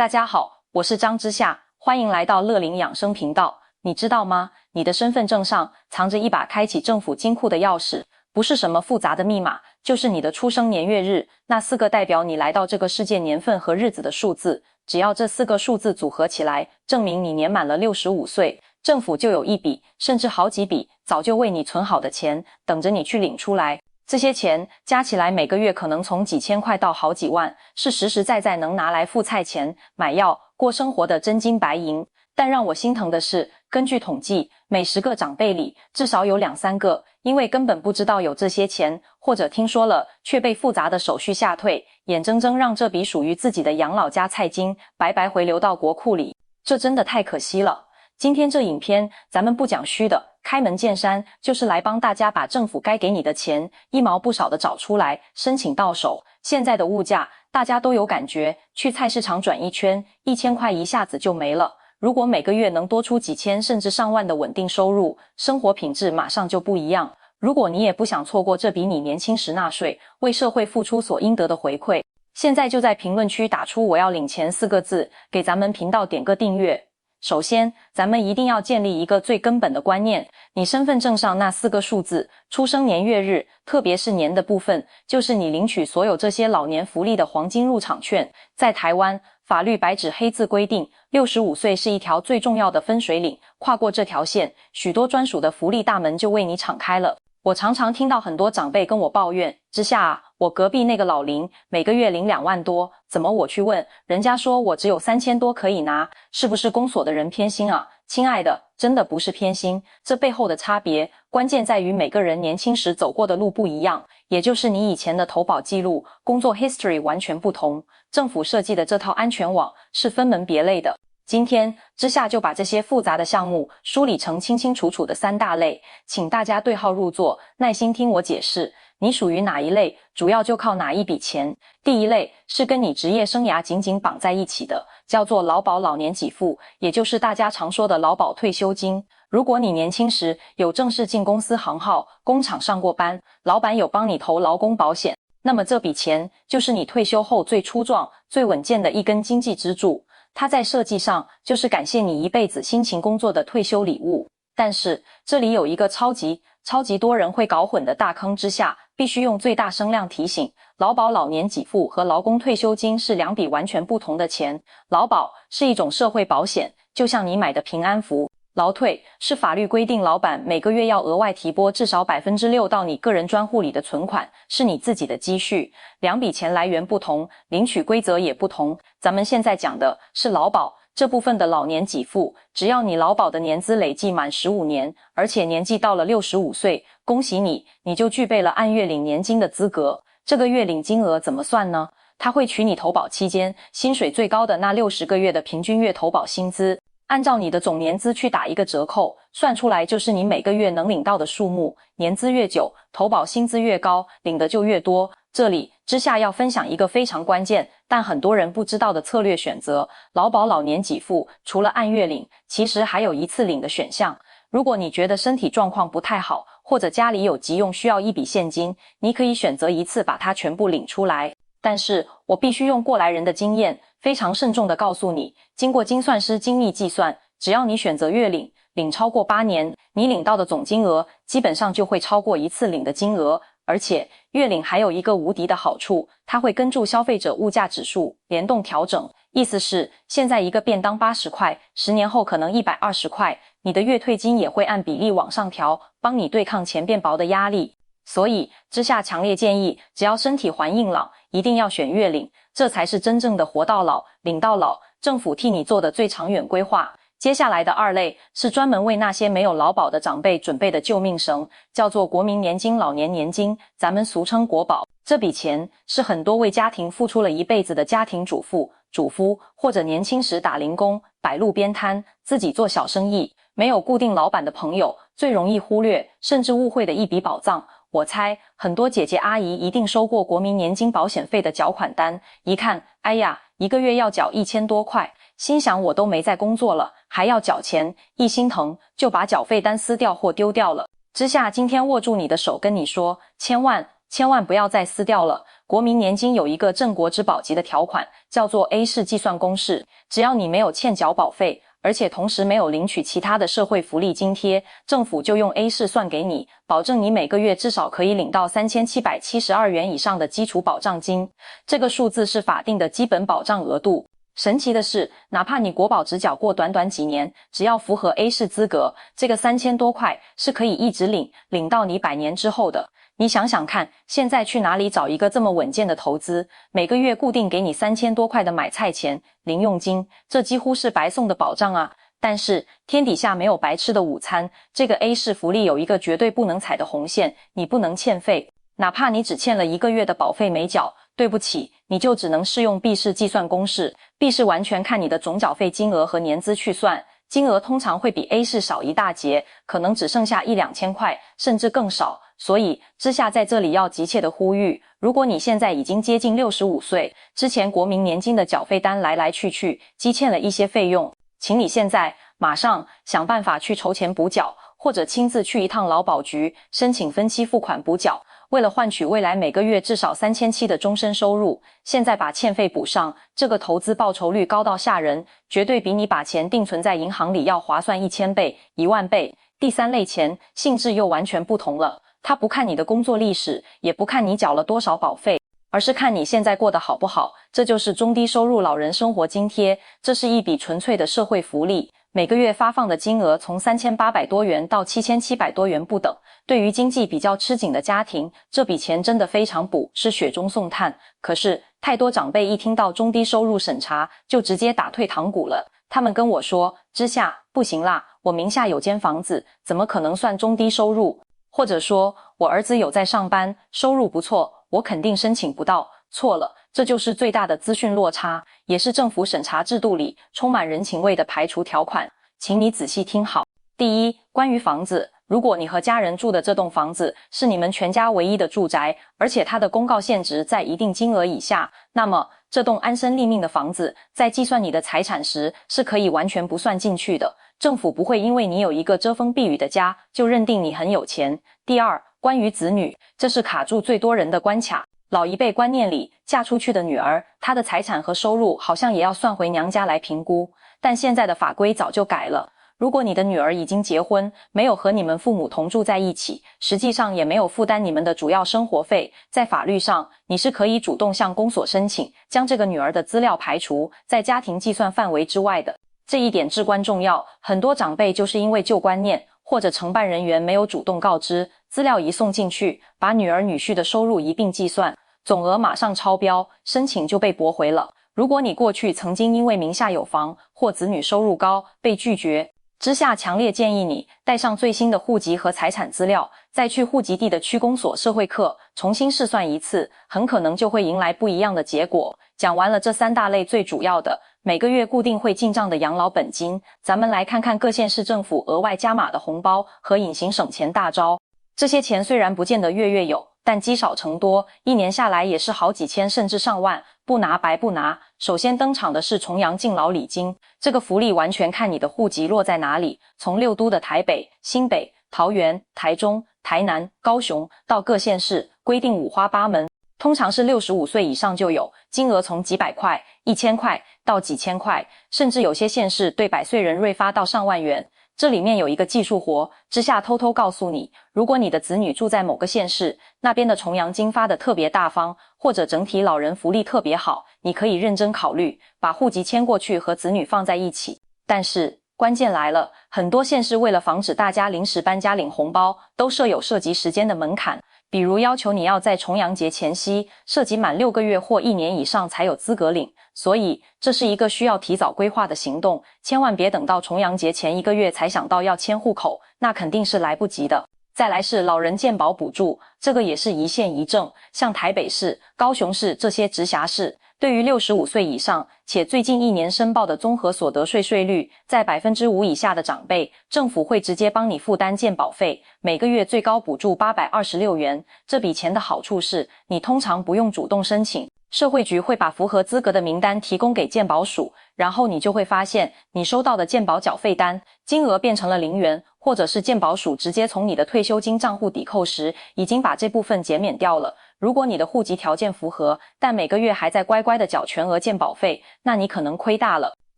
大家好，我是张之夏，欢迎来到乐龄养生频道。你知道吗？你的身份证上藏着一把开启政府金库的钥匙，不是什么复杂的密码，就是你的出生年月日，那4个代表你来到这个世界年份和日子的数字。只要这4个数字组合起来，证明你年满了65岁，政府就有一笔，甚至好几笔，早就为你存好的钱，等着你去领出来。这些钱加起来每个月可能从几千块到好几万，是实实在在能拿来付菜钱、买药、过生活的真金白银。但让我心疼的是，根据统计，每10个长辈里至少有2、3个因为根本不知道有这些钱，或者听说了却被复杂的手续吓退，眼睁睁让这笔属于自己的养老加菜金白白回流到国库里，这真的太可惜了。今天这影片咱们不讲虚的，开门见山，就是来帮大家把政府该给你的钱一毛不少的找出来，申请到手。现在的物价大家都有感觉，去菜市场转一圈，1000块一下子就没了。如果每个月能多出几千甚至上万的稳定收入，生活品质马上就不一样。如果你也不想错过这笔你年轻时纳税为社会付出所应得的回馈，现在就在评论区打出我要领钱4个字，给咱们频道点个订阅。首先，咱们一定要建立一个最根本的观念，你身份证上那4个数字，出生年月日，特别是年的部分，就是你领取所有这些老年福利的黄金入场券。在台湾，法律白纸黑字规定，65岁是一条最重要的分水岭，跨过这条线，许多专属的福利大门就为你敞开了。我常常听到很多长辈跟我抱怨，之夏啊，我隔壁那个老林每个月领2万多，怎么我去问，人家说我只有3000多可以拿，是不是公所的人偏心啊？亲爱的，真的不是偏心，这背后的差别，关键在于每个人年轻时走过的路不一样，也就是你以前的投保记录、工作 history 完全不同，政府设计的这套安全网是分门别类的。今天之夏就把这些复杂的项目梳理成清清楚楚的3大类，请大家对号入座，耐心听我解释。你属于哪一类，主要就靠哪一笔钱。第一类是跟你职业生涯紧紧绑在一起的，叫做劳保老年给付，也就是大家常说的劳保退休金。如果你年轻时有正式进公司行号、工厂上过班，老板有帮你投劳工保险，那么这笔钱就是你退休后最粗壮、最稳健的一根经济支柱。它在设计上就是感谢你一辈子辛勤工作的退休礼物。但是这里有一个超级多人会搞混的大坑，之下必须用最大声量提醒，劳保老年给付和劳工退休金是2笔完全不同的钱。劳保是一种社会保险，就像你买的平安符。劳退是法律规定老板每个月要额外提拨至少 6% 到你个人专户里的存款，是你自己的积蓄。2笔钱来源不同，领取规则也不同。咱们现在讲的是劳保这部分的老年给付，只要你劳保的年资累计满15年，而且年纪到了65岁，恭喜你，你就具备了按月领年金的资格。这个月领金额怎么算呢？它会取你投保期间薪水最高的那60个月的平均月投保薪资，按照你的总年资去打一个折扣，算出来就是你每个月能领到的数目。年资越久，投保薪资越高，领的就越多。这里之下要分享一个非常关键但很多人不知道的策略选择，劳保老年给付除了按月领，其实还有一次领的选项。如果你觉得身体状况不太好，或者家里有急用需要一笔现金，你可以选择一次把它全部领出来。但是我必须用过来人的经验，非常慎重地告诉你，经过精算师精密计算，只要你选择月领，领超过8年，你领到的总金额基本上就会超过一次领的金额。而且月领还有一个无敌的好处，它会跟住消费者物价指数联动调整，意思是现在一个便当80块，10年后可能120块，你的月退金也会按比例往上调，帮你对抗钱变薄的压力。所以之下强烈建议，只要身体还硬朗，一定要选月领，这才是真正的活到老，领到老，政府替你做的最长远规划。接下来的2类是专门为那些没有劳保的长辈准备的救命绳，叫做国民年金、老年年金，咱们俗称国保。这笔钱是很多为家庭付出了一辈子的家庭主妇、主夫，或者年轻时打零工、摆路边摊、自己做小生意，没有固定老板的朋友最容易忽略甚至误会的一笔宝藏。我猜很多姐姐阿姨一定收过国民年金保险费的缴款单，一看，哎呀，一个月要缴1000多块，心想我都没在工作了，还要缴钱，一心疼就把缴费单撕掉或丢掉了。之夏今天握住你的手跟你说，千万千万不要再撕掉了。国民年金有一个镇国之宝级的条款，叫做 A 式计算公式，只要你没有欠缴保费，而且同时没有领取其他的社会福利津贴，政府就用 A 式算给你，保证你每个月至少可以领到3772元以上的基础保障金。这个数字是法定的基本保障额度。神奇的是，哪怕你国保只缴过短短几年，只要符合 A 式资格，这个3000多块是可以一直领到你100年之后的。你想想看，现在去哪里找一个这么稳健的投资，每个月固定给你3000多块的买菜钱、零用金，这几乎是白送的保障啊！但是天底下没有白吃的午餐，这个 A 式福利有一个绝对不能踩的红线，你不能欠费，哪怕你只欠了1个月的保费没缴，对不起，你就只能适用 B 式计算公式。B 式完全看你的总缴费金额和年资去算，金额通常会比 A 式少一大截，可能只剩下1-2千块，甚至更少。所以之下在这里要急切的呼吁，如果你现在已经接近65岁，之前国民年金的缴费单来来去去，积欠了一些费用，请你现在马上想办法去筹钱补缴，或者亲自去一趟劳保局申请分期付款补缴。为了换取未来每个月至少3700的终身收入，现在把欠费补上，这个投资报酬率高到吓人，绝对比你把钱定存在银行里要划算1000倍、10000倍。第三类钱性质又完全不同了，它不看你的工作历史，也不看你缴了多少保费，而是看你现在过得好不好。这就是中低收入老人生活津贴，这是一笔纯粹的社会福利，每个月发放的金额从3800多元到7700多元不等。对于经济比较吃紧的家庭，这笔钱真的非常补，是雪中送炭。可是太多长辈一听到中低收入审查就直接打退堂鼓了，他们跟我说，之下不行啦，我名下有间房子，怎么可能算中低收入？或者说我儿子有在上班，收入不错，我肯定申请不到。错了，这就是最大的资讯落差，也是政府审查制度里充满人情味的排除条款。请你仔细听好。第一，关于房子，如果你和家人住的这栋房子是你们全家唯一的住宅，而且它的公告限值在一定金额以下，那么这栋安身立命的房子在计算你的财产时是可以完全不算进去的，政府不会因为你有一个遮风避雨的家就认定你很有钱。第二，关于子女，这是卡住最多人的关卡。老一辈观念里，嫁出去的女儿，她的财产和收入好像也要算回娘家来评估，但现在的法规早就改了。如果你的女儿已经结婚，没有和你们父母同住在一起，实际上也没有负担你们的主要生活费，在法律上你是可以主动向公所申请，将这个女儿的资料排除在家庭计算范围之外的。这一点至关重要，很多长辈就是因为旧观念，或者承办人员没有主动告知，资料一送进去，把女儿女婿的收入一并计算，总额马上超标，申请就被驳回了。如果你过去曾经因为名下有房或子女收入高被拒绝，之下强烈建议你带上最新的户籍和财产资料，再去户籍地的区公所社会课重新试算一次，很可能就会迎来不一样的结果。讲完了这3大类最主要的，每个月固定会进账的养老本金，咱们来看看各县市政府额外加码的红包和隐形省钱大招。这些钱虽然不见得月月有，但积少成多，一年下来也是好几千甚至上万，不拿白不拿。首先登场的是重阳敬老礼金，这个福利完全看你的户籍落在哪里，从6都的台北、新北、桃园、台中、台南、高雄到各县市，规定五花八门，通常是65岁以上就有，金额从几百块、1000块到几千块，甚至有些县市对100岁人瑞发到上万元。这里面有一个技术活，之下偷偷告诉你，如果你的子女住在某个县市，那边的重阳金发的特别大方，或者整体老人福利特别好，你可以认真考虑把户籍迁过去和子女放在一起。但是关键来了，很多县市为了防止大家临时搬家领红包，都设有涉及时间的门槛，比如要求你要在重阳节前夕涉及满6个月或1年以上才有资格领，所以这是一个需要提早规划的行动，千万别等到重阳节前1个月才想到要迁户口，那肯定是来不及的。再来是老人健保补助，这个也是一县一政，像台北市、高雄市这些直辖市，对于65岁以上且最近1年申报的综合所得税税率在 5% 以下的长辈，政府会直接帮你负担健保费，每个月最高补助826元。这笔钱的好处是，你通常不用主动申请，社会局会把符合资格的名单提供给健保署，然后你就会发现你收到的健保缴费单金额变成了0元，或者是健保署直接从你的退休金账户抵扣时已经把这部分减免掉了。如果你的户籍条件符合，但每个月还在乖乖的缴全额健保费，那你可能亏大了。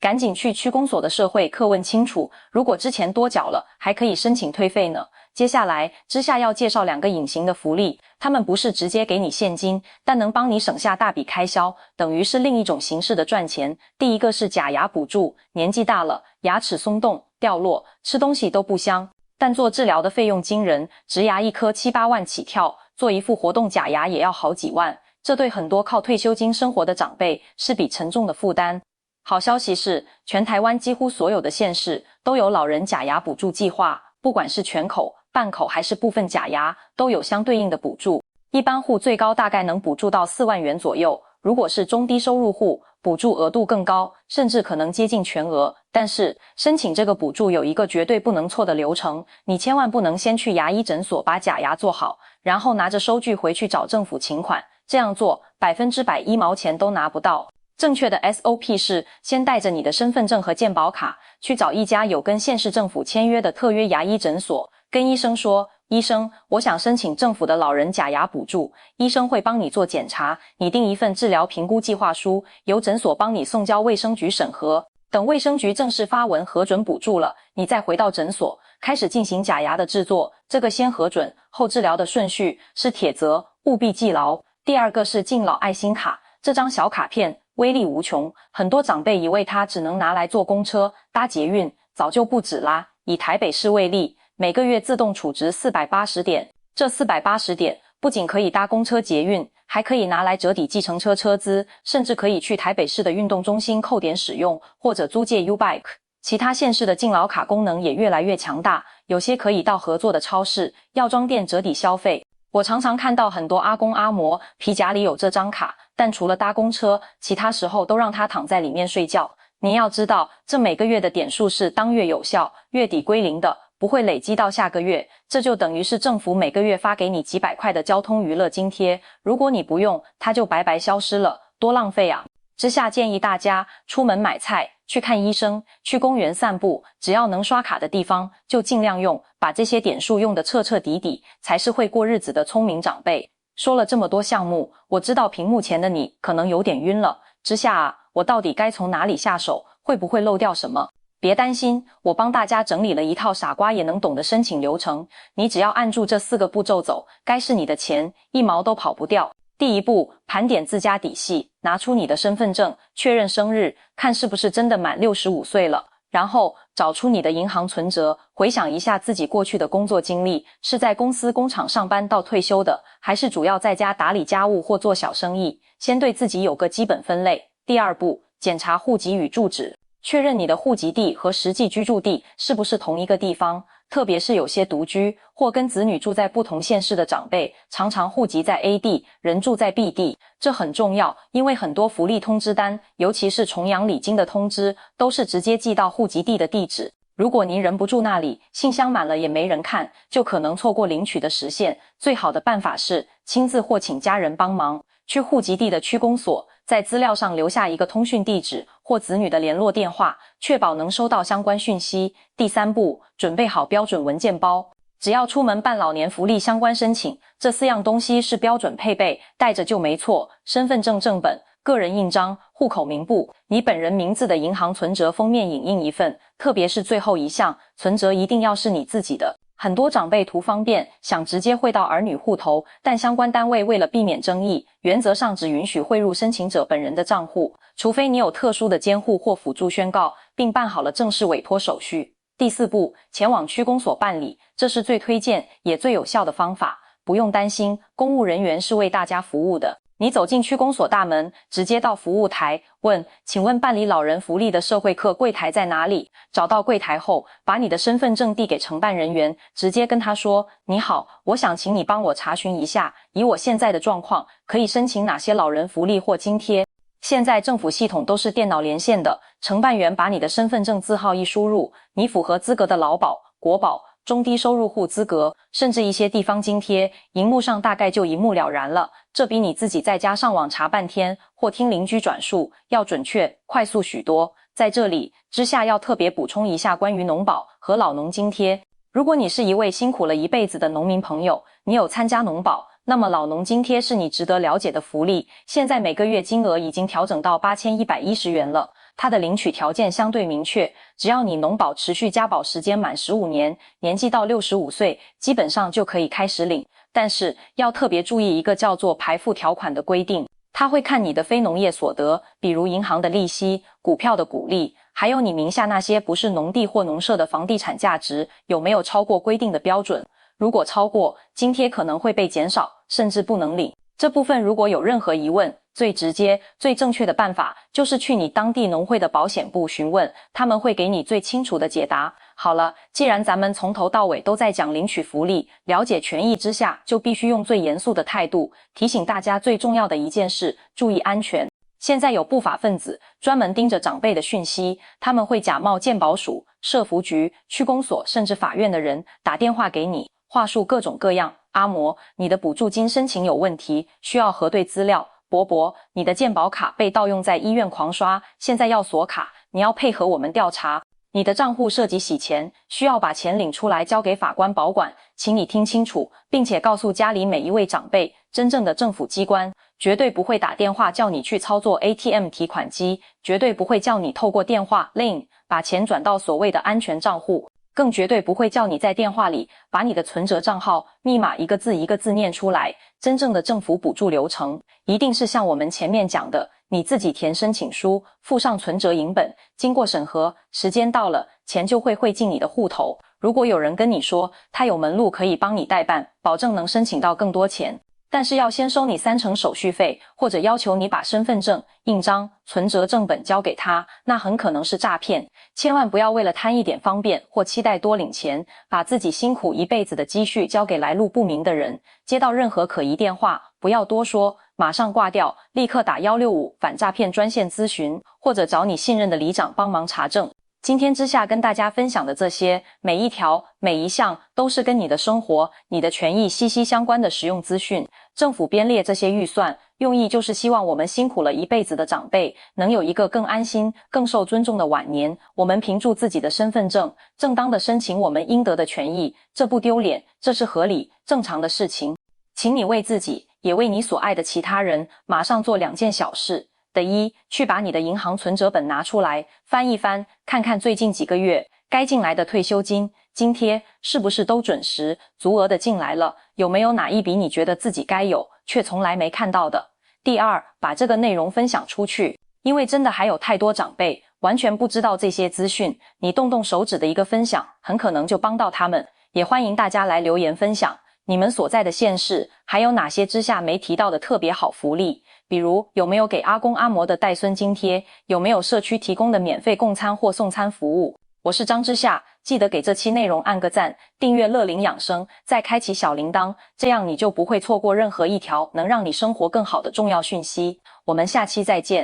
赶紧去区公所的社会课问清楚，如果之前多缴了，还可以申请退费呢。接下来，之下要介绍2个隐形的福利，他们不是直接给你现金，但能帮你省下大笔开销，等于是另一种形式的赚钱。第一个是假牙补助，年纪大了，牙齿松动、掉落，吃东西都不香，但做治疗的费用惊人，植牙1颗7、8万起跳，做一副活动假牙也要好几万，这对很多靠退休金生活的长辈是笔沉重的负担。好消息是，全台湾几乎所有的县市都有老人假牙补助计划，不管是全口、半口还是部分假牙，都有相对应的补助。一般户最高大概能补助到4万元左右，如果是中低收入户，补助额度更高，甚至可能接近全额。但是，申请这个补助有一个绝对不能错的流程，你千万不能先去牙医诊所把假牙做好，然后拿着收据回去找政府请款，这样做100%1毛钱都拿不到。正确的 SOP 是先带着你的身份证和健保卡去找一家有跟县市政府签约的特约牙医诊所，跟医生说，医生，我想申请政府的老人假牙补助。医生会帮你做检查，拟定一份治疗评估计划书，由诊所帮你送交卫生局审核。等卫生局正式发文核准补助了，你再回到诊所开始进行假牙的制作。这个先核准后治疗的顺序是铁则，务必记牢。第2个是敬老爱心卡，这张小卡片威力无穷，很多长辈以为它只能拿来坐公车、搭捷运，早就不止啦。以台北市为例，每个月自动储值480点，这480点不仅可以搭公车捷运，还可以拿来折抵计程车车资，甚至可以去台北市的运动中心扣点使用，或者租借 U-Bike。其他县市的敬老卡功能也越来越强大，有些可以到合作的超市、药妆店折抵消费。我常常看到很多阿公阿嬷皮夹里有这张卡，但除了搭公车，其他时候都让他躺在里面睡觉。你要知道，这每个月的点数是当月有效，月底归零的，不会累积到下个月，这就等于是政府每个月发给你几百块的交通娱乐津贴，如果你不用，它就白白消失了，多浪费啊！之下建议大家出门买菜、去看医生、去公园散步，只要能刷卡的地方就尽量用，把这些点数用得彻彻底底，才是会过日子的聪明长辈。说了这么多项目，我知道屏幕前的你可能有点晕了。之下啊，我到底该从哪里下手？会不会漏掉什么？别担心，我帮大家整理了一套傻瓜也能懂的申请流程，你只要按住这4个步骤走，该是你的钱1毛都跑不掉。第1步，盘点自家底细，拿出你的身份证，确认生日，看是不是真的满65岁了。然后找出你的银行存折，回想一下自己过去的工作经历，是在公司工厂上班到退休的，还是主要在家打理家务或做小生意，先对自己有个基本分类。第2步，检查户籍与住址，确认你的户籍地和实际居住地是不是同一个地方，特别是有些独居或跟子女住在不同县市的长辈，常常户籍在 A 地，人住在 B 地，这很重要，因为很多福利通知单，尤其是重阳礼金的通知，都是直接寄到户籍地的地址。如果您人不住那里，信箱满了也没人看，就可能错过领取的时限。最好的办法是亲自或请家人帮忙，去户籍地的区公所，在资料上留下一个通讯地址或子女的联络电话，确保能收到相关讯息。第3步，准备好标准文件包，只要出门办老年福利相关申请，这4样东西是标准配备，带着就没错。身份证正本、个人印章、户口名簿，你本人名字的银行存折封面影印一份，特别是最后一项，存折一定要是你自己的。很多长辈图方便，想直接汇到儿女户头，但相关单位为了避免争议，原则上只允许汇入申请者本人的账户，除非你有特殊的监护或辅助宣告，并办好了正式委托手续。第4步，前往区公所办理，这是最推荐也最有效的方法。不用担心，公务人员是为大家服务的。你走进区公所大门，直接到服务台，问，请问办理老人福利的社会课柜台在哪里？找到柜台后，把你的身份证递给承办人员，直接跟他说，你好，我想请你帮我查询一下，以我现在的状况，可以申请哪些老人福利或津贴。现在政府系统都是电脑连线的，承办员把你的身份证字号一输入，你符合资格的劳保、国保、中低收入户资格，甚至一些地方津贴，荧幕上大概就一目了然了。这比你自己在家上网查半天，或听邻居转述要准确、快速许多。在这里，之下要特别补充一下关于农保和老农津贴。如果你是一位辛苦了一辈子的农民朋友，你有参加农保，那么老农津贴是你值得了解的福利。现在每个月金额已经调整到8110元了。它的领取条件相对明确，只要你农保持续加保时间满15年，年纪到65岁，基本上就可以开始领。但是要特别注意一个叫做排付条款的规定，它会看你的非农业所得，比如银行的利息、股票的股利，还有你名下那些不是农地或农舍的房地产价值有没有超过规定的标准。如果超过，津贴可能会被减少，甚至不能领。这部分如果有任何疑问，最直接、最正确的办法就是去你当地农会的保险部询问，他们会给你最清楚的解答。好了，既然咱们从头到尾都在讲领取福利、了解权益之下，就必须用最严肃的态度提醒大家最重要的一件事：注意安全。现在有不法分子专门盯着长辈的讯息，他们会假冒健保署、社福局、区公所甚至法院的人打电话给你，话术各种各样。阿嬷，你的补助金申请有问题，需要核对资料。伯伯，你的健保卡被盗用在医院狂刷，现在要锁卡，你要配合我们调查。你的账户涉及洗钱，需要把钱领出来交给法官保管，请你听清楚，并且告诉家里每一位长辈，真正的政府机关绝对不会打电话叫你去操作 ATM 提款机，绝对不会叫你透过电话 LINE 把钱转到所谓的安全账户，更绝对不会叫你在电话里把你的存折账号密码一个字一个字念出来。真正的政府补助流程一定是像我们前面讲的，你自己填申请书，附上存折影本，经过审核，时间到了，钱就会汇进你的户头。如果有人跟你说他有门路可以帮你代办，保证能申请到更多钱，但是要先收你30%手续费，或者要求你把身份证、印章、存折正本交给他，那很可能是诈骗。千万不要为了贪一点方便或期待多领钱，把自己辛苦一辈子的积蓄交给来路不明的人。接到任何可疑电话，不要多说，马上挂掉，立刻打165反诈骗专线咨询，或者找你信任的里长帮忙查证。今天之下跟大家分享的这些，每一条、每一项都是跟你的生活、你的权益息息相关的实用资讯。政府编列这些预算，用意就是希望我们辛苦了一辈子的长辈能有一个更安心、更受尊重的晚年。我们凭住自己的身份证，正当的申请我们应得的权益，这不丢脸，这是合理、正常的事情。请你为自己，也为你所爱的其他人，马上做2件小事。第一，去把你的银行存折本拿出来，翻一翻，看看最近几个月该进来的退休金、津贴是不是都准时、足额的进来了，有没有哪一笔你觉得自己该有，却从来没看到的。第二，把这个内容分享出去，因为真的还有太多长辈完全不知道这些资讯，你动动手指的一个分享，很可能就帮到他们。也欢迎大家来留言分享你们所在的县市还有哪些之下没提到的特别好福利，比如有没有给阿公阿嬷的带孙津贴，有没有社区提供的免费供餐或送餐服务。我是张之夏，记得给这期内容按个赞，订阅乐龄养生，再开启小铃铛，这样你就不会错过任何一条能让你生活更好的重要讯息。我们下期再见。